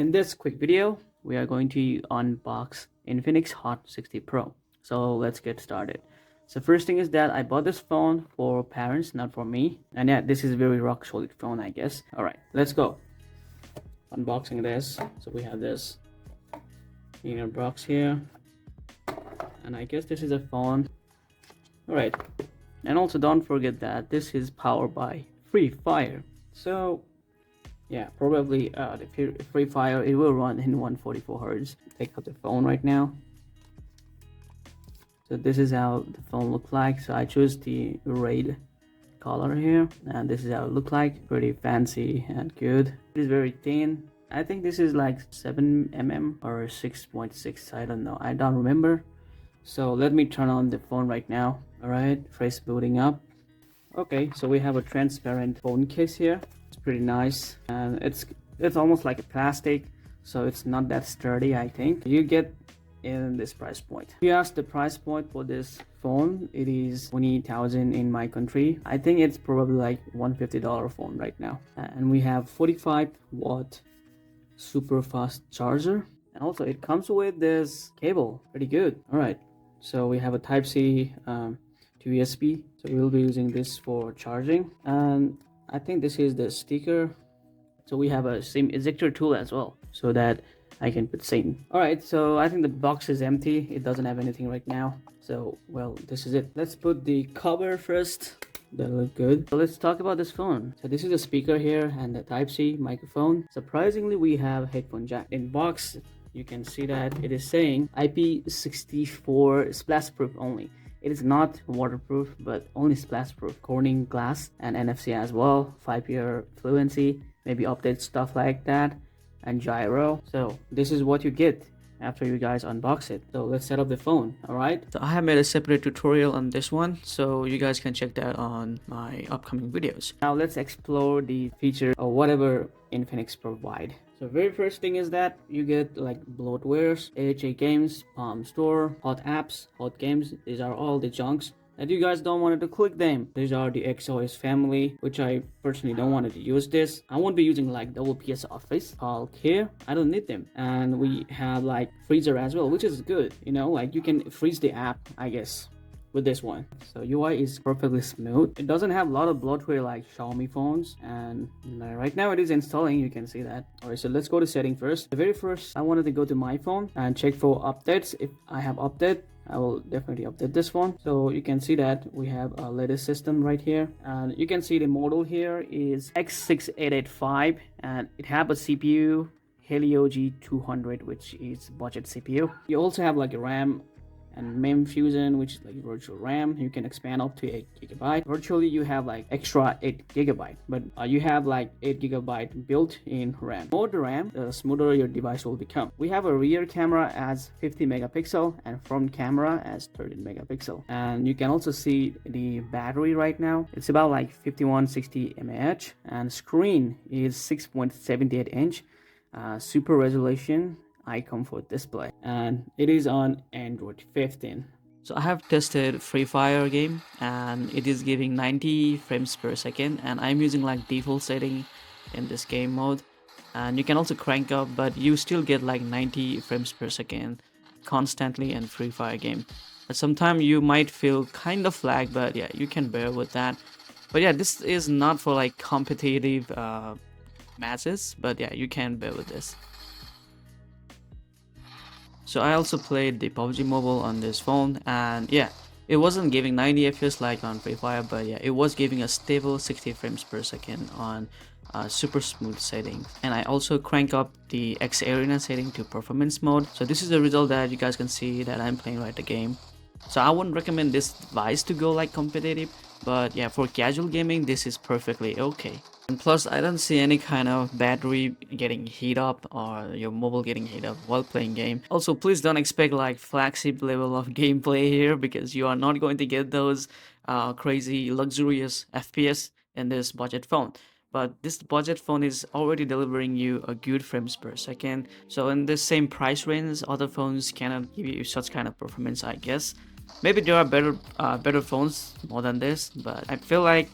in this quick video, we are going to unbox Infinix Hot 60 Pro. So let's get started. So first thing is that I bought this phone for parents, not for me. And yeah, this is a very rock solid phone, I guess. All right, let's go. Unboxing this. So we have this inner box here. And I guess this is a phone. All right. And also don't forget that this is powered by Free Fire. So yeah, probably the Free Fire, it will run in 144 Hz. Take out the phone right now. So this is how the phone looks like. So I chose the red color here, and this is how it looks like. Pretty fancy and good. It is very thin. I think this is like 7mm or 6.6. I don't know. I don't remember. So let me turn on the phone right now. All right, face booting up. Okay, so we have a transparent phone case here. It's pretty nice, and it's almost like a plastic, so it's not that sturdy. I think you get in this price point. If you ask the price point for this phone, it is 20,000 in my country. I think it's probably like $150 phone right now. And we have 45-watt super fast charger, and also it comes with this cable. Pretty good. All right, so we have a Type-C to USB, so we'll be using this for charging. And I think this is the sticker. So we have a SIM ejector tool as well, so that I can put SIM. All right, so I think the box is empty. It doesn't have anything right now. So, well, this is it. Let's put the cover first. That look good. So let's talk about this phone. So this is a speaker here and the Type-C microphone. Surprisingly, we have headphone jack. In box, you can see that it is saying IP64 splash proof only. It is not waterproof, but only splash proof. Corning glass and NFC as well. 5-year fluency, maybe update stuff like that, and gyro. So this is what you get after you guys unbox it. So let's set up the phone. All right, so I have made a separate tutorial on this one, so you guys can check that on my upcoming videos. Now let's explore the feature of whatever Infinix provide. So very first thing is that you get like bloatwares, AHA games, Palm Store, hot apps, hot games. These are all the junks that you guys don't want to click them. These are the XOS family, which I personally don't want to use this. I won't be using like double PS Office, Hulk here. I don't need them. And we have like freezer as well, which is good. You know, like you can freeze the app, I guess, with this one. So UI is perfectly smooth. It doesn't have a lot of bloatware like Xiaomi phones, and right now it is installing. You can see that. All right, so let's go to setting first. The very first, I wanted to go to my phone and check for updates. If I have update, I will definitely update this one. So you can see that we have a latest system right here, and you can see the model here is X6885, and it have a CPU Helio G200, which is budget CPU. You also have like a RAM and MEM fusion, which is like virtual RAM. You can expand up to 8GB. Virtually you have like extra 8GB, but you have like 8GB built in RAM. More the RAM, the smoother your device will become. We have a rear camera as 50 megapixel and front camera as 13 megapixel. And you can also see the battery right now. It's about like 5160 mAh, and screen is 6.78 inch, super resolution icon for display, and it is on Android 15. So I have tested Free Fire game, and it is giving 90 frames per second, and I'm using like default setting in this game mode, and you can also crank up, but you still get like 90 frames per second constantly in Free Fire game. But sometimes you might feel kind of lag, but yeah, you can bear with that. But yeah, this is not for like competitive matches, but yeah, you can bear with this. So I also played the PUBG Mobile on this phone, and yeah, it wasn't giving 90 FPS like on Free Fire, but yeah, it was giving a stable 60 frames per second on super smooth settings. And I also crank up the X Arena setting to performance mode. So this is the result that you guys can see that I'm playing right the game. So I wouldn't recommend this device to go like competitive, but yeah, for casual gaming this is perfectly okay. And plus, I don't see any kind of battery getting heat up or your mobile getting heat up while playing game. Also, please don't expect like flagship level of gameplay here, because you are not going to get those crazy luxurious FPS in this budget phone. But this budget phone is already delivering you a good frames per second. So in this same price range, other phones cannot give you such kind of performance, I guess. Maybe there are better phones more than this, but I feel like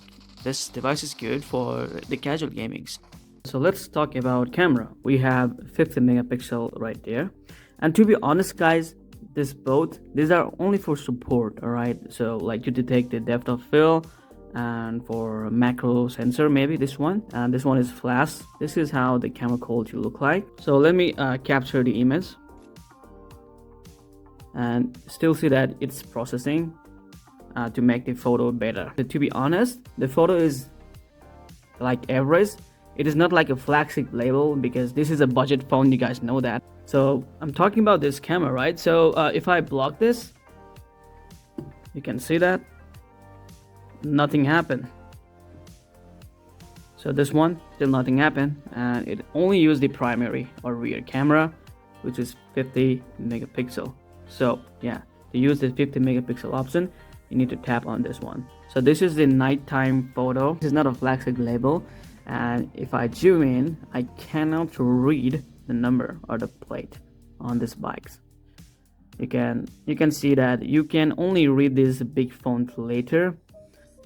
this device is good for the casual gamings. So let's talk about camera. We have 50 megapixel right there, and to be honest guys, these are only for support. All right, so like to detect the depth of field, and for macro sensor maybe this one, and this one is flash. This is how the camera quality look like. So let me capture the image, and still see that it's processing to make the photo better. But to be honest, the photo is like average. It is not like a flagship label because this is a budget phone, you guys know that. So I'm talking about this camera, right? So if I block this, you can see that nothing happened. So this one, still nothing happened, and it only used the primary or rear camera, which is 50 megapixel. So yeah, to use the 50 megapixel option, you need to tap on this one. So this is the nighttime photo. This is not a flagship label, and if I zoom in, I cannot read the number or the plate on this bikes. You can see that you can only read this big font later,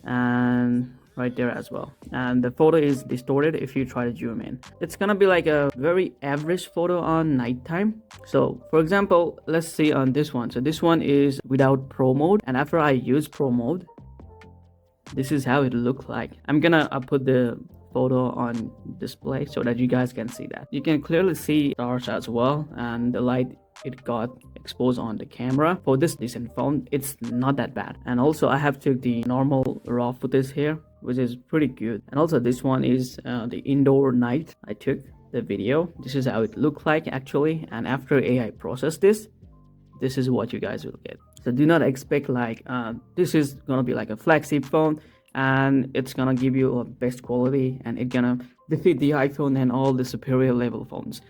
and right there as well, and the photo is distorted if you try to zoom in. It's gonna be like a very average photo on nighttime. So for example, let's see on this one. So this one is without pro mode, and after I use pro mode, this is how it looks like. I'm gonna put the photo on display so that you guys can see that. You can clearly see stars as well, and the light it got exposed on the camera. For this decent phone, it's not that bad. And also I have took the normal raw footage here, which is pretty good. And also this one is the indoor night. I took the video. This is how it looked like actually, and after AI processed this is what you guys will get. So do not expect like this is gonna be like a flagship phone and it's gonna give you a best quality and it's gonna defeat the iPhone and all the superior level phones.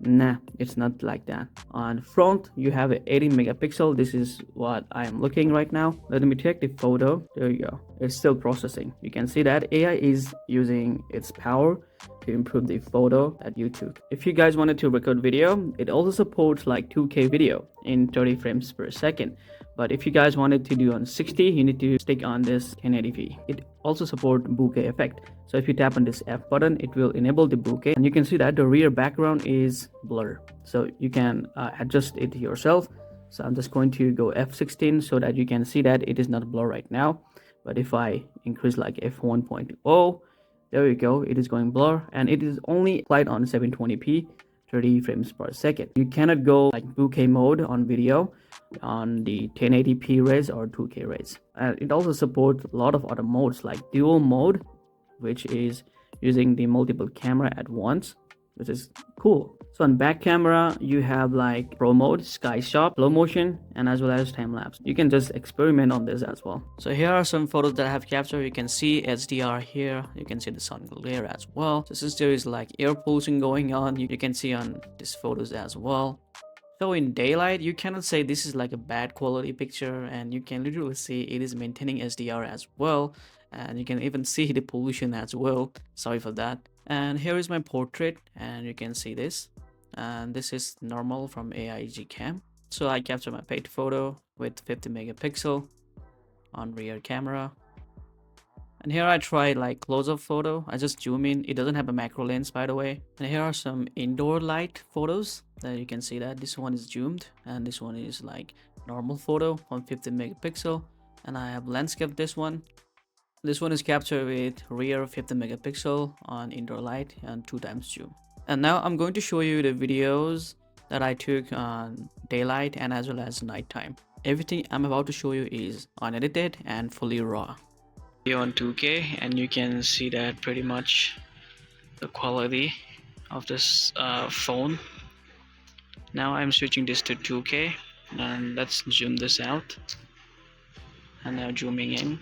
Nah, it's not like that. On front you have an 80 megapixel. This is what I am looking right now. Let me take the photo. There you go. It's still processing. You can see that AI is using its power to improve the photo that you took. If you guys wanted to record video, it also supports like 2K video in 30 frames per second. But if you guys wanted to do on 60, you need to stick on this 1080p. It also supports bokeh effect. So if you tap on this F button, it will enable the bokeh, and you can see that the rear background is blur. So you can adjust it yourself. So I'm just going to go F16 so that you can see that it is not blur right now. But if I increase like F1.0, there you go, it is going blur, and it is only applied on 720p 30 frames per second. You cannot go like bokeh mode on video on the 1080p rays or 2K rays. It also supports a lot of other modes like dual mode, which is using the multiple camera at once, which is cool. So on back camera you have like pro mode, sky shot, slow motion, and as well as time lapse. You can just experiment on this as well. So here are some photos that I have captured. You can see HDR here. You can see the sun glare as well. So since there is like air pollution going on, you can see on these photos as well. So in daylight, you cannot say this is like a bad quality picture, and you can literally see it is maintaining HDR as well, and you can even see the pollution as well. Sorry for that. And here is my portrait, and you can see this, and this is normal from AIG cam. So I captured my paid photo with 50 megapixel on rear camera. And here I tried like close-up photo. I just zoom in. It doesn't have a macro lens, by the way. And here are some indoor light photos that you can see that this one is zoomed and this one is like normal photo on 50 megapixel. And I have landscape this one. This one is captured with rear 50 megapixel on indoor light and 2x zoom. And now I'm going to show you the videos that I took on daylight and as well as nighttime. Everything I'm about to show you is unedited and fully raw. On 2K, and you can see that pretty much the quality of this phone. Now I'm switching this to 2K, and let's zoom this out, and now zooming in.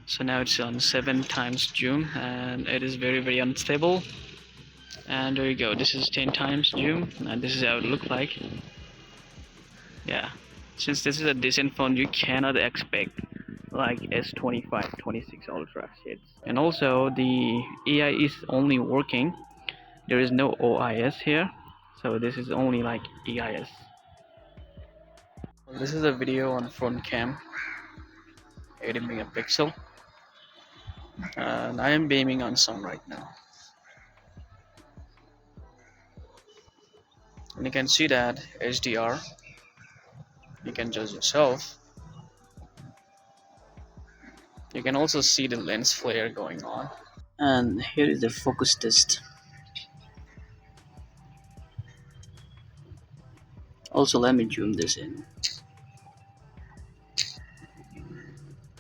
So now it's on 7x zoom, and it is very unstable. And there you go, this is 10x zoom, and this is how it looks like. Yeah, since this is a decent phone, you cannot expect like S25, 26 Ultra shades. And also the AI is only working. There is no OIS here, so this is only like EIS. Well, this is a video on front cam, 80 megapixel, and I am beaming on sun right now. and you can see that HDR. You can judge yourself. You can also see the lens flare going on. And here is the focus test. Also, let me zoom this in.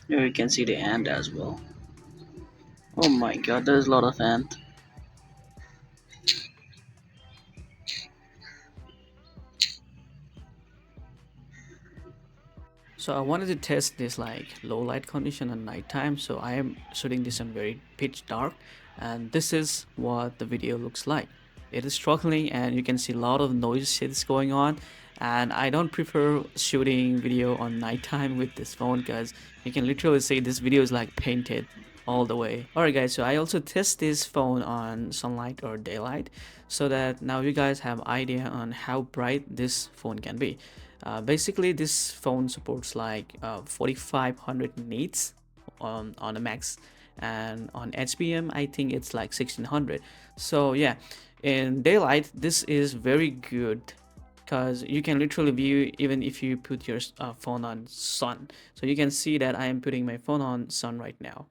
Here you can see the ant as well. Oh my god, there's a lot of ant. So I wanted to test this like low light condition at nighttime, so I am shooting this on very pitch dark, and this is what the video looks like. It is struggling and you can see a lot of noise shits going on, and I don't prefer shooting video on nighttime with this phone because you can literally see this video is like painted all the way. Alright guys, so I also test this phone on sunlight or daylight so that now you guys have idea on how bright this phone can be. Basically this phone supports like 4500 nits on a max, and on HBM I think it's like 1600. So yeah, in daylight this is very good because you can literally view even if you put your phone on sun. So you can see that I am putting my phone on sun right now.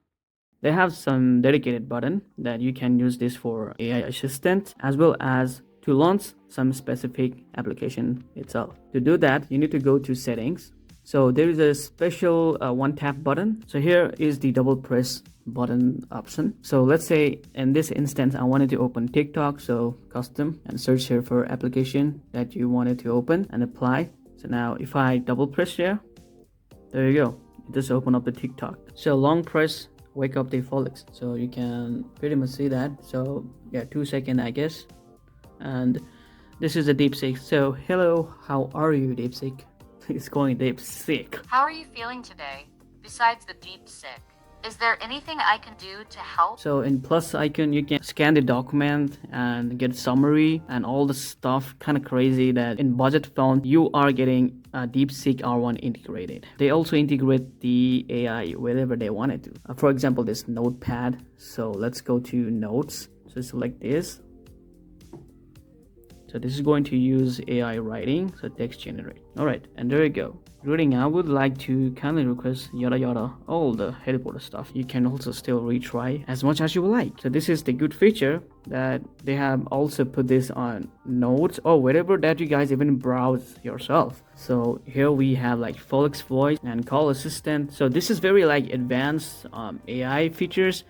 They have some dedicated button that you can use this for AI assistant as well as to launch some specific application itself. To do that, you need to go to settings. So there is a special one tap button. So here is the double press button option. So let's say in this instance, I wanted to open TikTok. So custom and search here for application that you wanted to open and apply. So now if I double press here, there you go. It just open up the TikTok. So long press wake up the Folax, so you can pretty much see that. So yeah, 2 seconds I guess. And this is a DeepSeek. So hello, how are you, DeepSeek? It's going DeepSeek. How are you feeling today? Besides the DeepSeek, is there anything I can do to help? So in plus icon you can scan the document and get summary and all the stuff. Kind of crazy that in budget phone you are getting DeepSeek R1 integrated. They also integrate the AI wherever they wanted to. For example, this notepad. So let's go to notes. So select this. So this is going to use AI writing, so text generate. All right, and there you go. Greeting, I would like to kindly request yada yada, all the Harry Potter stuff. You can also still retry as much as you would like. So this is the good feature that they have also put this on notes or wherever that you guys even browse yourself. So here we have like Folax voice and call assistant. So this is very like advanced AI features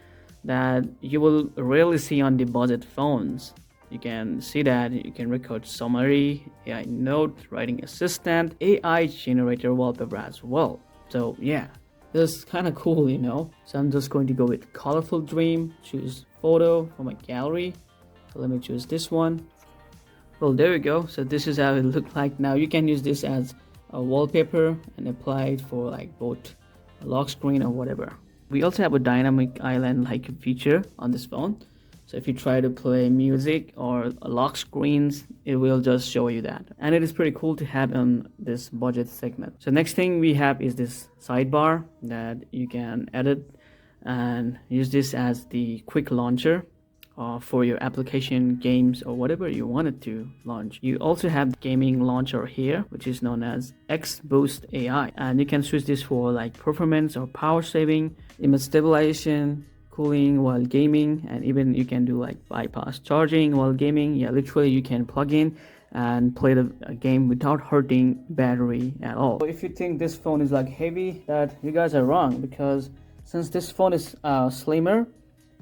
that you will rarely see on the budget phones. You can see that you can record summary, AI note, writing assistant, AI generator wallpaper as well. So yeah, this is kind of cool, you know. So I'm just going to go with colorful dream, choose photo from my gallery. So let me choose this one. Well, there we go. So this is how it looked like. Now you can use this as a wallpaper and apply it for like both a lock screen or whatever. We also have a dynamic island like feature on this phone. So if you try to play music or lock screens, it will just show you that. And it is pretty cool to have on this budget segment. So next thing we have is this sidebar that you can edit and use this as the quick launcher for your application, games, or whatever you wanted to launch. You also have gaming launcher here, which is known as X Boost AI. And you can switch this for like performance or power saving, image stabilization, cooling while gaming, and even you can do like bypass charging while gaming. Yeah, literally you can plug in and play the game without hurting battery at all. So if you think this phone is like heavy, that you guys are wrong, because since this phone is slimmer,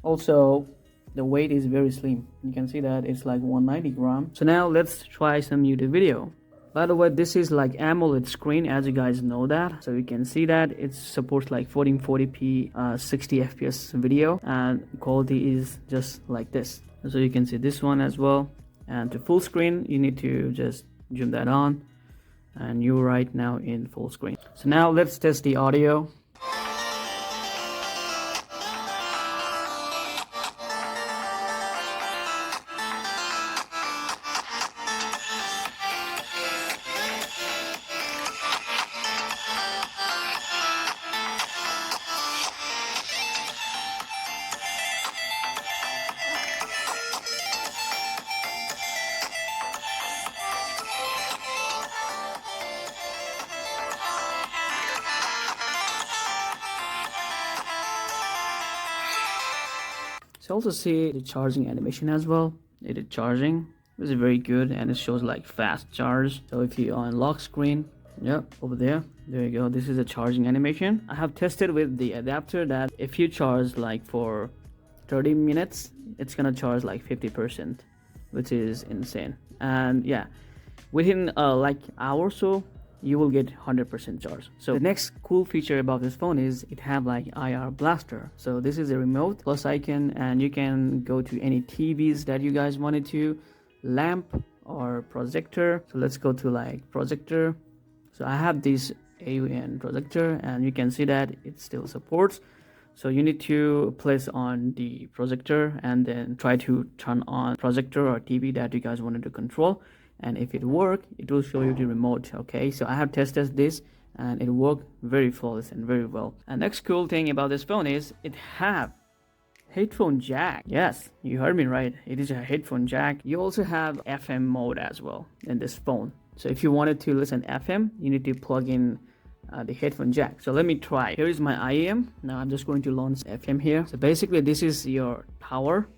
also the weight is very slim. You can see that it's like 190 grams. So now let's try some YouTube video. By the way, this is like AMOLED screen, as you guys know that. So you can see that it supports like 1440p 60 fps video, and quality is just like this. So you can see this one as well. And to full screen, you need to just zoom that on, and you're right now in full screen. So now let's test the audio. So also see the charging animation as well. It is charging. This is very good, and it shows like fast charge. So if you on lock screen, yep, over there you go. This is a charging animation. I have tested with the adapter that if you charge like for 30 minutes, it's gonna charge like 50%, which is insane. And yeah, within like hour or so, you will get 100% charge. So the next cool feature about this phone is it have like IR blaster. So this is a remote plus icon, and you can go to any TVs that you guys wanted to, lamp or projector. So let's go to like projector. So I have this AUN projector, and you can see that it still supports. So you need to place on the projector and then try to turn on projector or TV that you guys wanted to control. And if it works, it will show you the remote. Okay, so I have tested this and it worked very flawless and very well. And next cool thing about this phone is it have headphone jack. Yes, you heard me right, it is a headphone jack. You also have FM mode as well in this phone. So if you wanted to listen FM, you need to plug in the headphone jack. So let me try. Here is my IEM. Now I'm just going to launch FM here. So basically this is your tower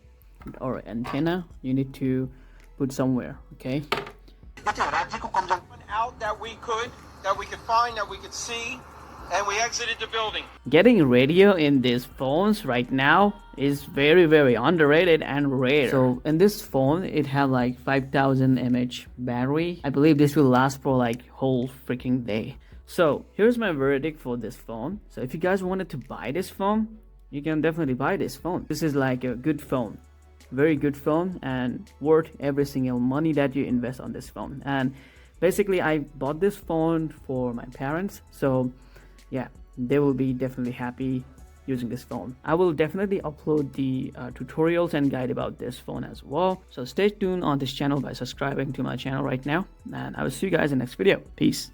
or antenna you need to put somewhere. Okay, out that we could find, that we could see, and we exited the building. Getting radio in these phones right now is very underrated and rare. So in this phone it have like 5000 mAh battery. I believe this will last for like whole freaking day. So here's my verdict for this phone. So if you guys wanted to buy this phone, you can definitely buy this phone. This is like a good phone, very good phone, and worth every single money that you invest on this phone. And basically I bought this phone for my parents, so yeah, they will be definitely happy using this phone. I will definitely upload the tutorials and guide about this phone as well. So stay tuned on this channel by subscribing to my channel right now, and I will see you guys in the next video. Peace.